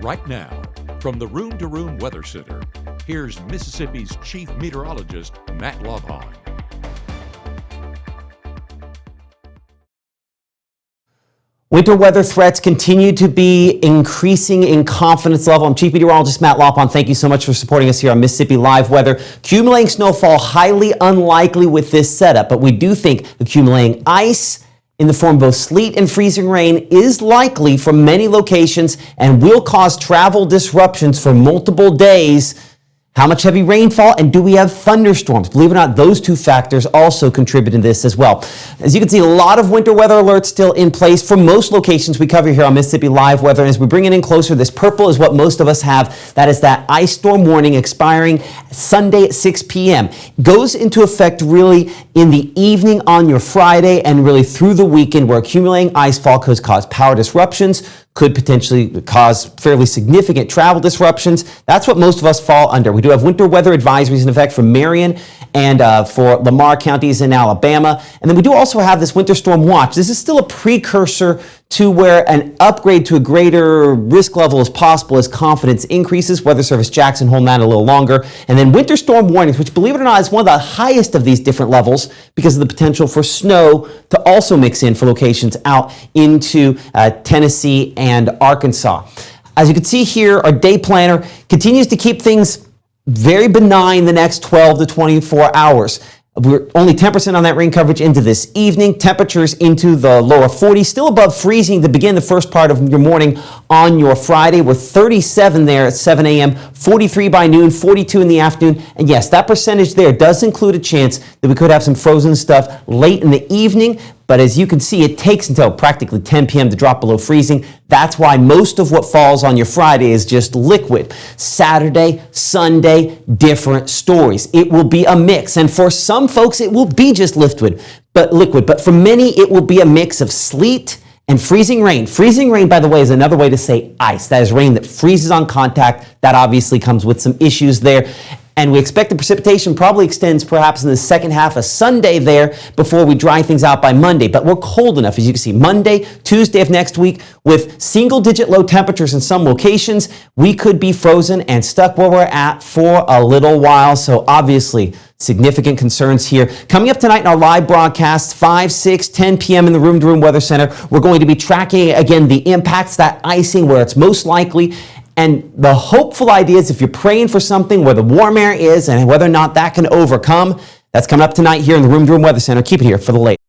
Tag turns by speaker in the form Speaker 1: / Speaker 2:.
Speaker 1: Right now, from the Room to Room Weather Center, here's Mississippi's Chief Meteorologist, Matt Lovehon.
Speaker 2: Winter weather threats continue to be increasing in confidence level. I'm Chief Meteorologist Matt Lovehon. Thank you so much for supporting us here on Mississippi Live Weather. Accumulating snowfall, highly unlikely with this setup, but we do think accumulating ice in the form of both sleet and freezing rain is likely from many locations and will cause travel disruptions for multiple days. How much heavy rainfall, and do we have thunderstorms? Believe it or not, those two factors also contribute in this as well. As you can see, a lot of winter weather alerts still in place for most locations we cover here on Mississippi Live Weather. And as we bring it in closer, this purple is what most of us have. That is that ice storm warning expiring Sunday at 6 p.m. Goes into effect really in the evening on your Friday and really through the weekend, where accumulating icefall could cause power disruptions, could potentially cause fairly significant travel disruptions. That's what most of us fall under. We do have winter weather advisories in effect for Marion and for Lamar counties in Alabama. And then we do also have this winter storm watch. This is still a precursor to where an upgrade to a greater risk level is possible as confidence increases. Weather Service Jackson holding that a little longer. And then winter storm warnings, which, believe it or not, is one of the highest of these different levels because of the potential for snow to also mix in for locations out into Tennessee and Arkansas. As you can see here, our day planner continues to keep things very benign the next 12 to 24 hours. We're only 10% on that rain coverage into this evening. Temperatures into the lower 40s, still above freezing to begin the first part of your morning on your Friday. We're 37 there at 7 a.m., 43 by noon, 42 in the afternoon. And yes, that percentage there does include a chance that we could have some frozen stuff late in the evening. But as you can see, it takes until practically 10 p.m. to drop below freezing. That's why most of what falls on your Friday is just liquid. Saturday, Sunday, different stories. It will be a mix. And for some folks, it will be just liquid. But for many, it will be a mix of sleet and freezing rain. Freezing rain, by the way, is another way to say ice. That is rain that freezes on contact. That obviously comes with some issues there. And we expect the precipitation probably extends perhaps in the second half of Sunday there before we dry things out by Monday. But we're cold enough, as you can see, Monday, Tuesday of next week, with single-digit low temperatures in some locations, we could be frozen and stuck where we're at for a little while. So obviously, significant concerns here. Coming up tonight in our live broadcast, 5, 6, 10 p.m. in the Room to Room Weather Center, we're going to be tracking, again, the impacts, that icing where it's most likely. And the hopeful idea is if you're praying for something where the warm air is and whether or not that can overcome, that's coming up tonight here in the Room to Room Weather Center. Keep it here for the latest.